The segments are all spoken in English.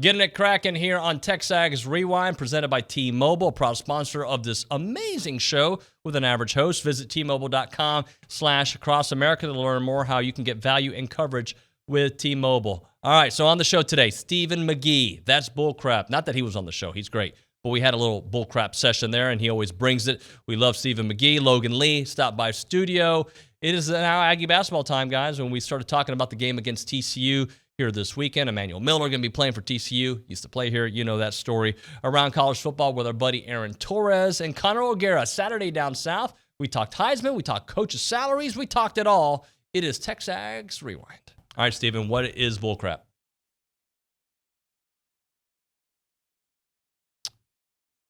Getting it cracking here on TexAgs Rewind, presented by T-Mobile, proud sponsor of this amazing show with an average host. Visit T-Mobile.com/acrossamerica to learn more how you can get value and coverage with T-Mobile. All right, so on the show today, Stephen McGee. That's Bullcrap. Not that he was on the show. He's great. But we had a little Bullcrap session there, and he always brings it. We love Stephen McGee. Logan Lee stopped by studio. It is now Aggie basketball time, guys, when we started talking about the game against TCU here this weekend. Emmanuel Miller going to be playing for TCU. Used to play here. You know that story. Around college football with our buddy Aaron Torres and Connor O'Gara. Saturday down south, we talked Heisman. We talked coaches' salaries. We talked it all. It is TexAgs Rewind. All right, Stephen, what is Bullcrap?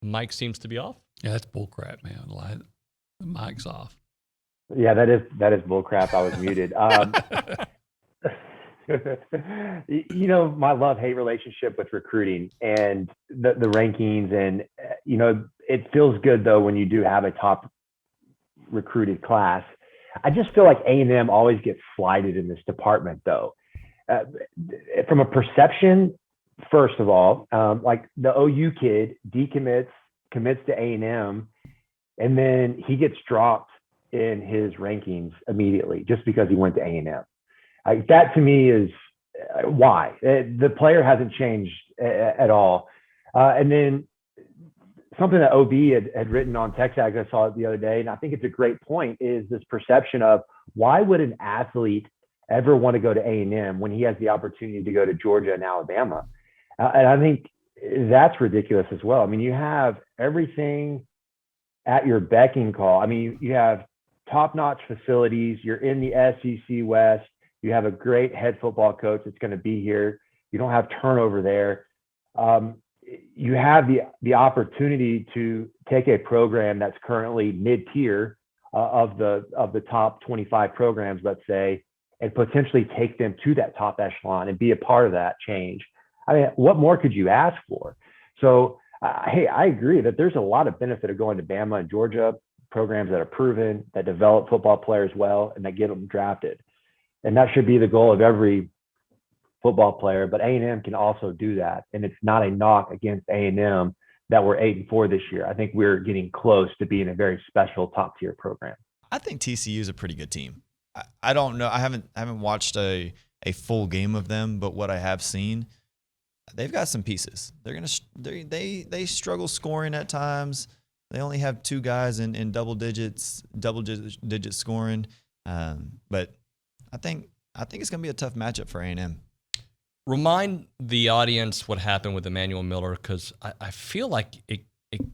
Mic seems to be off. Yeah, that's Bullcrap, man. The mic's off. Yeah, that is Bullcrap. I was muted. You know, my love-hate relationship with recruiting and the rankings, and you know, it feels good though when you do have a top recruited class. I just feel like A&M always gets slighted in this department though. From a perception, first of all, like the OU kid decommits, commits to A&M, and then he gets dropped in his rankings immediately just because he went to A&M. That to me is why. The player hasn't changed at all. And then something that OB had written on TexAgs, I saw it the other day, and I think it's a great point, is this perception of why would an athlete ever want to go to A&M when he has the opportunity to go to Georgia and Alabama? And I think that's ridiculous as well. I mean, you have everything at your beck and call. I mean, you have top-notch facilities. You're in the SEC West. You have a great head football coach that's going to be here. You don't have turnover there. You have the opportunity to take a program that's currently mid-tier of the top 25 programs, let's say, and potentially take them to that top echelon and be a part of that change. I mean, what more could you ask for? So, hey, I agree that there's a lot of benefit of going to Bama and Georgia, programs that are proven, that develop football players well, and that get them drafted. And that should be the goal of every football player, but A&M can also do that. And it's not a knock against A&M that we're 8-4 this year. I think we're getting close to being a very special top tier program. I think TCU is a pretty good team. I don't know. I haven't watched a full game of them, but what I have seen, they've got some pieces. They struggle scoring at times. They only have two guys in double digit scoring. But I think it's going to be a tough matchup for A&M. Remind the audience what happened with Emmanuel Miller, because I feel like it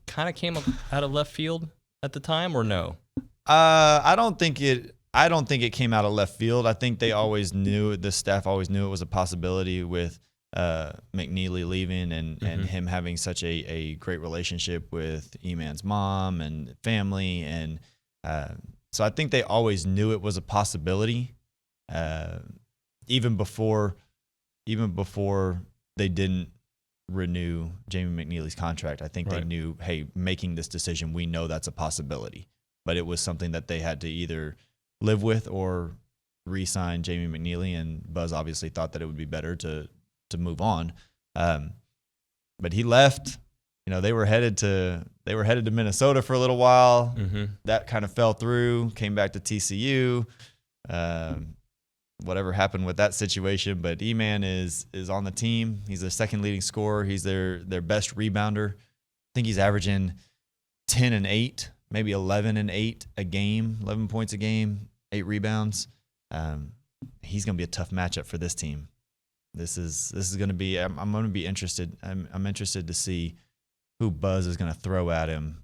kind of came up out of left field at the time, or no? I don't think it came out of left field. I think they always knew, the staff always knew it was a possibility with McNeely leaving and him having such a great relationship with E-Man's mom and family, and so I think they always knew it was a possibility. Even before they didn't renew Jamie McNeely's contract, I think They knew, hey, making this decision, we know that's a possibility. But it was something that they had to either live with or re-sign Jamie McNeely, and Buzz obviously thought that it would be better to move on. But he left. You know, they were headed to Minnesota for a little while. Mm-hmm. That kind of fell through. Came back to TCU. Whatever happened with that situation, but E-Man is on the team. He's their second leading scorer. He's their best rebounder. I think he's averaging 10 and 8, maybe 11 and 8 a game, 11 points a game, 8 rebounds. He's going to be a tough matchup for this team. This is going to be. I'm going to be interested. I'm interested to see who Buzz is going to throw at him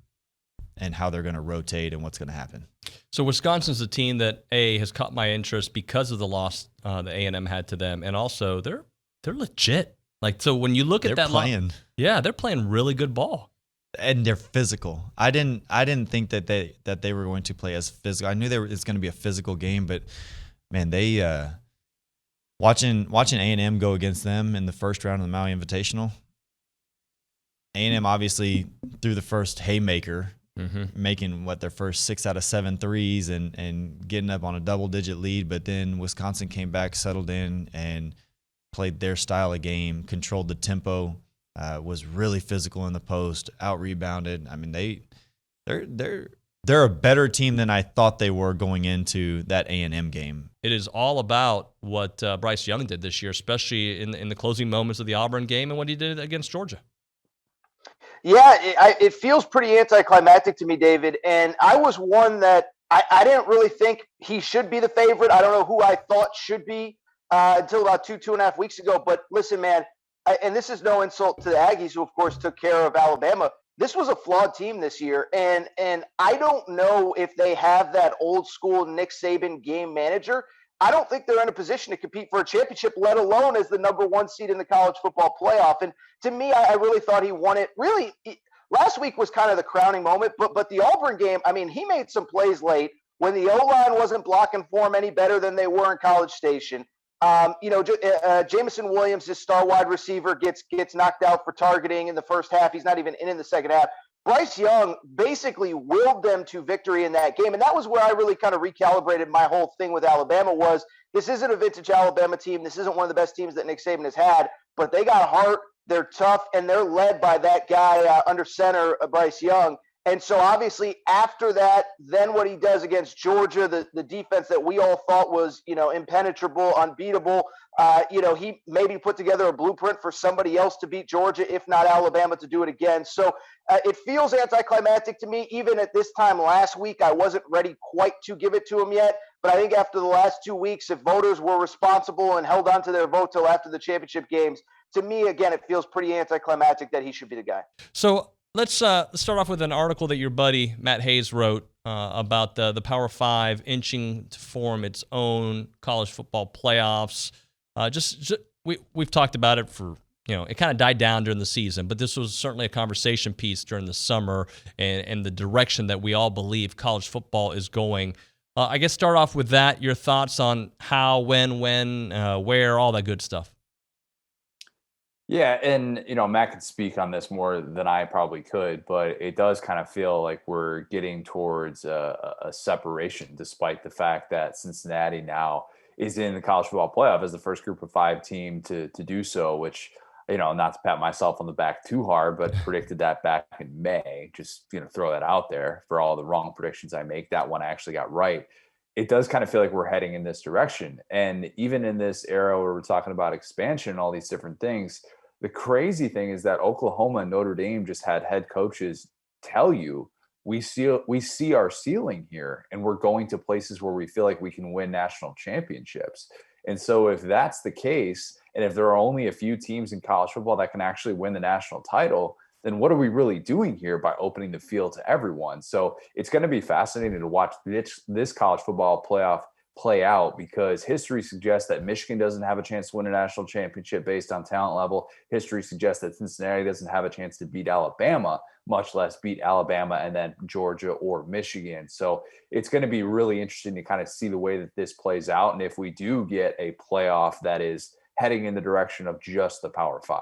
and how they're going to rotate and what's going to happen. So Wisconsin's a team that has caught my interest because of the loss that A&M had to them, and also they're legit. Like, so when you look at that, they're playing really good ball, and they're physical. I didn't think that they were going to play as physical. I knew it's going to be a physical game, but man, they watching A&M go against them in the first round of the Maui Invitational. A&M obviously threw the first haymaker. Mm-hmm. Making their first 6 out of 7 threes and getting up on a double-digit lead, but then Wisconsin came back, settled in, and played their style of game, controlled the tempo, was really physical in the post, out-rebounded. I mean, they're a better team than I thought they were going into that A&M game. It is all about what Bryce Young did this year, especially in the closing moments of the Auburn game and what he did against Georgia. Yeah, it feels pretty anticlimactic to me, David. And I was one that I didn't really think he should be the favorite. I don't know who I thought should be until about two and a half weeks ago. But listen, man, and this is no insult to the Aggies, who, of course, took care of Alabama. This was a flawed team this year. And I don't know if they have that old school Nick Saban game manager. I don't think they're in a position to compete for a championship, let alone as the number one seed in the college football playoff. And to me, I really thought he won it. Really, last week was kind of the crowning moment. But the Auburn game, I mean, he made some plays late when the O-line wasn't blocking for him any better than they were in College Station. Jamison Williams, his star wide receiver, gets knocked out for targeting in the first half. He's not even in the second half. Bryce Young basically willed them to victory in that game. And that was where I really kind of recalibrated my whole thing with Alabama was this isn't a vintage Alabama team. This isn't one of the best teams that Nick Saban has had, but they got heart, they're tough, and they're led by that guy under center, Bryce Young. And so obviously after that, then what he does against Georgia, the defense that we all thought was, impenetrable, unbeatable, he maybe put together a blueprint for somebody else to beat Georgia, if not Alabama, to do it again. So it feels anticlimactic to me. Even at this time last week, I wasn't ready quite to give it to him yet. But I think after the last 2 weeks, if voters were responsible and held on to their vote till after the championship games, to me, again, it feels pretty anticlimactic that he should be the guy. So let's start off with an article that your buddy Matt Hayes wrote about the Power 5 inching to form its own college football playoffs. We've talked about it for, it kind of died down during the season, but this was certainly a conversation piece during the summer and the direction that we all believe college football is going. I guess start off with that, your thoughts on how, when, where, all that good stuff. Yeah, and Matt could speak on this more than I probably could, but it does kind of feel like we're getting towards a separation, despite the fact that Cincinnati now is in the college football playoff as the first Group of 5 team to do so, which, not to pat myself on the back too hard, but predicted that back in May. Just, throw that out there for all the wrong predictions I make. That one I actually got right. It does kind of feel like we're heading in this direction. And even in this era where we're talking about expansion and all these different things, the crazy thing is that Oklahoma and Notre Dame just had head coaches tell you, we see our ceiling here, and we're going to places where we feel like we can win national championships. And so if that's the case, and if there are only a few teams in college football that can actually win the national title, then what are we really doing here by opening the field to everyone? So it's going to be fascinating to watch this college football playoff play out, because history suggests that Michigan doesn't have a chance to win a national championship based on talent level. History suggests that Cincinnati doesn't have a chance to beat Alabama, much less beat Alabama and then Georgia or Michigan. So it's going to be really interesting to kind of see the way that this plays out. And if we do get a playoff that is heading in the direction of just the Power 5.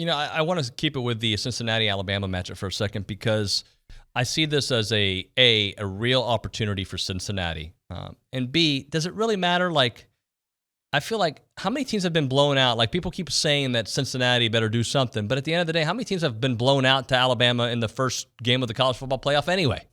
I want to keep it with the Cincinnati-Alabama matchup for a second, because I see this as a real opportunity for Cincinnati. And B, does it really matter? I feel like how many teams have been blown out? People keep saying that Cincinnati better do something, but at the end of the day, how many teams have been blown out to Alabama in the first game of the college football playoff anyway?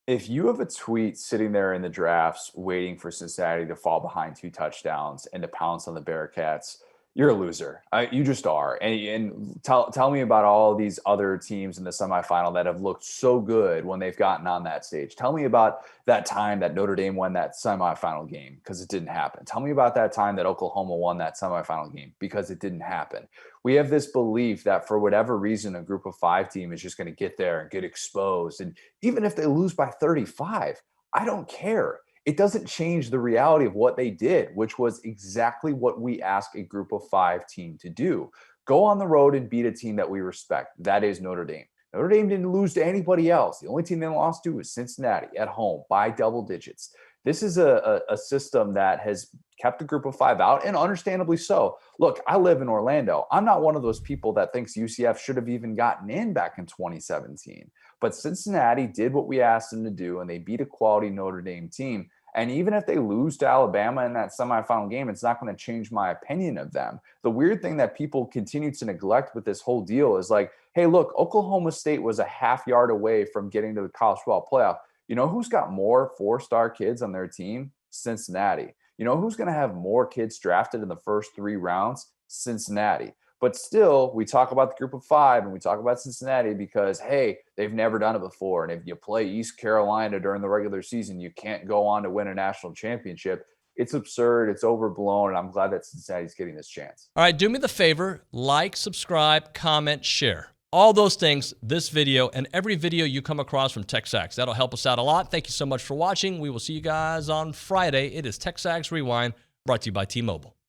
If you have a tweet sitting there in the drafts waiting for Cincinnati to fall behind 2 touchdowns and to pounce on the Bearcats, you're a loser. You just are. And tell me about all these other teams in the semifinal that have looked so good when they've gotten on that stage. Tell me about that time that Notre Dame won that semifinal game, because it didn't happen. Tell me about that time that Oklahoma won that semifinal game, because it didn't happen. We have this belief that for whatever reason, a Group of 5 team is just going to get there and get exposed. And even if they lose by 35, I don't care. It doesn't change the reality of what they did, which was exactly what we ask a Group of 5 team to do. Go on the road and beat a team that we respect. That is Notre Dame. Notre Dame didn't lose to anybody else. The only team they lost to was Cincinnati at home by double digits. This is a system that has kept the Group of 5 out, and understandably so. Look, I live in Orlando. I'm not one of those people that thinks UCF should have even gotten in back in 2017. But Cincinnati did what we asked them to do, and they beat a quality Notre Dame team. And even if they lose to Alabama in that semifinal game, it's not going to change my opinion of them. The weird thing that people continue to neglect with this whole deal is like, hey, look, Oklahoma State was a half yard away from getting to the college football playoff. You know who's got more 4-star kids on their team? Cincinnati. You know who's going to have more kids drafted in the first 3 rounds? Cincinnati. But still, we talk about the group of 5 and we talk about Cincinnati because, hey, they've never done it before. And if you play East Carolina during the regular season, you can't go on to win a national championship. It's absurd. It's overblown. And I'm glad that Cincinnati's getting this chance. All right, do me the favor, like, subscribe, comment, share. All those things, this video, and every video you come across from TexAgs. That'll help us out a lot. Thank you so much for watching. We will see you guys on Friday. It is TexAgs Rewind, brought to you by T-Mobile.